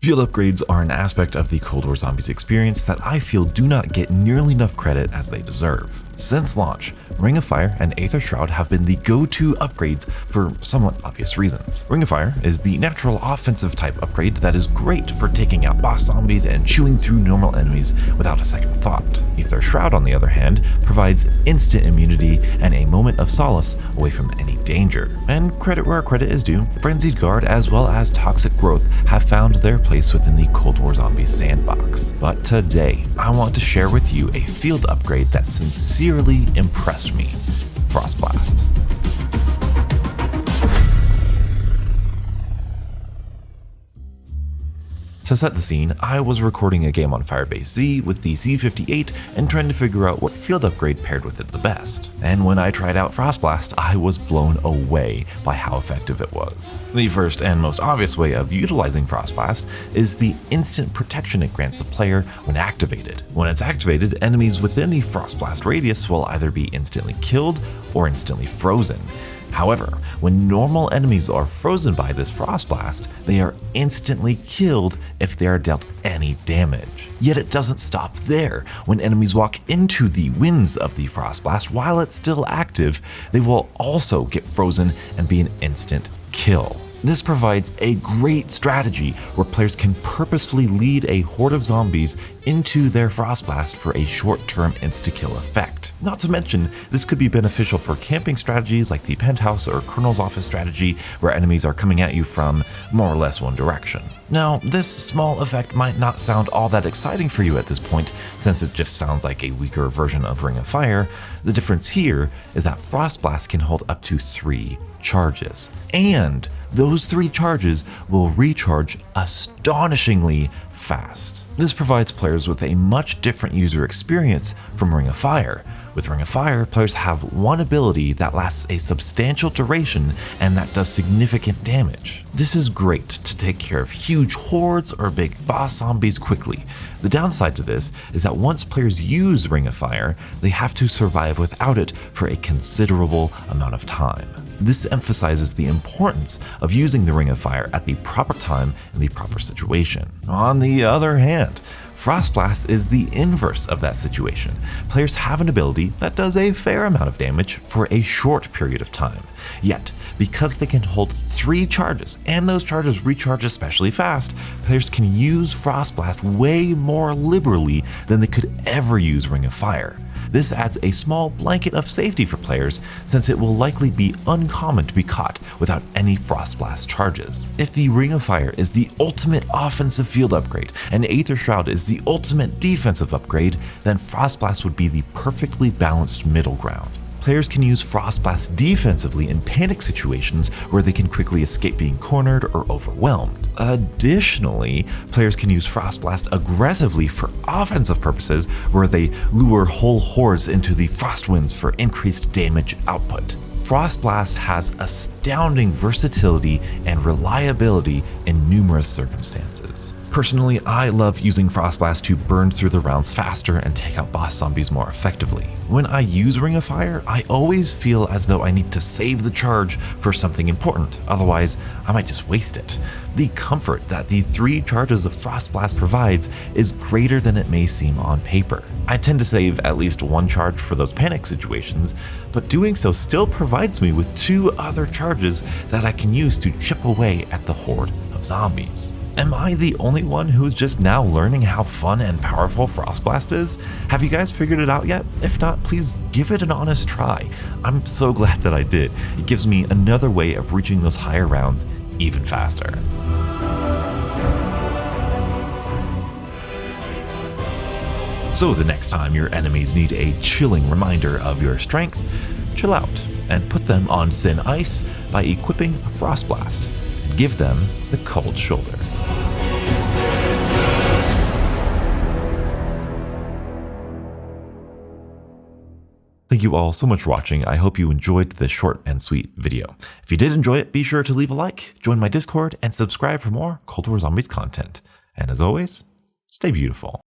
Field upgrades are an aspect of the Cold War Zombies experience that I feel do not get nearly enough credit as they deserve. Since launch, Ring of Fire and Aether Shroud have been the go-to upgrades for somewhat obvious reasons. Ring of Fire is the natural offensive type upgrade that is great for taking out boss zombies and chewing through normal enemies without a second thought. Aether Shroud, on the other hand, provides instant immunity and a moment of solace away from any danger. And credit where credit is due, Frenzied Guard as well as Toxic Growth have found their place within the Cold War Zombies sandbox. But today, I want to share with you a field upgrade that sincerely impressed me: Frost Blast. To set the scene, I was recording a game on Firebase Z with the Z58 and trying to figure out what field upgrade paired with it the best. And when I tried out Frost Blast, I was blown away by how effective it was. The first and most obvious way of utilizing Frost Blast is the instant protection it grants the player when activated. When it's activated, enemies within the Frost Blast radius will either be instantly killed or instantly frozen. However, when normal enemies are frozen by this Frost Blast, they are instantly killed if they are dealt any damage. Yet it doesn't stop there. When enemies walk into the winds of the Frost Blast while it's still active, they will also get frozen and be an instant kill. This provides a great strategy where players can purposefully lead a horde of zombies into their Frost Blast for a short-term insta-kill effect. Not to mention, this could be beneficial for camping strategies like the Penthouse or Colonel's Office strategy, where enemies are coming at you from more or less one direction. Now, this small effect might not sound all that exciting for you at this point, since it just sounds like a weaker version of Ring of Fire. The difference here is that Frost Blast can hold up to 3 charges, and those 3 charges will recharge astonishingly fast. This provides players with a much different user experience from Ring of Fire. With Ring of Fire, players have one ability that lasts a substantial duration and that does significant damage. This is great to take care of huge hordes or big boss zombies quickly. The downside to this is that once players use Ring of Fire, they have to survive without it for a considerable amount of time. This emphasizes the importance of using the Ring of Fire at the proper time in the proper situation. On the other hand, Frost Blast is the inverse of that situation. Players have an ability that does a fair amount of damage for a short period of time. Yet, because they can hold 3 charges, and those charges recharge especially fast, players can use Frost Blast way more liberally than they could ever use Ring of Fire. This adds a small blanket of safety for players, since it will likely be uncommon to be caught without any Frost Blast charges. If the Ring of Fire is the ultimate offensive field upgrade and Aether Shroud is the ultimate defensive upgrade, then Frost Blast would be the perfectly balanced middle ground. Players can use Frost Blast defensively in panic situations where they can quickly escape being cornered or overwhelmed. Additionally, players can use Frost Blast aggressively for offensive purposes where they lure whole hordes into the Frost Winds for increased damage output. Frost Blast has astounding versatility and reliability in numerous circumstances. Personally, I love using Frost Blast to burn through the rounds faster and take out boss zombies more effectively. When I use Ring of Fire, I always feel as though I need to save the charge for something important, otherwise I might just waste it. The comfort that the 3 charges of Frost Blast provides is greater than it may seem on paper. I tend to save at least 1 charge for those panic situations, but doing so still provides me with 2 other charges that I can use to chip away at the horde of zombies. Am I the only one who's just now learning how fun and powerful Frost Blast is? Have you guys figured it out yet? If not, please give it an honest try. I'm so glad that I did. It gives me another way of reaching those higher rounds even faster. So the next time your enemies need a chilling reminder of your strength, chill out and put them on thin ice by equipping a Frost Blast and give them the cold shoulder. Thank you all so much for watching. I hope you enjoyed this short and sweet video. If you did enjoy it, be sure to leave a like, join my Discord, and subscribe for more Cold War Zombies content. And as always, stay beautiful.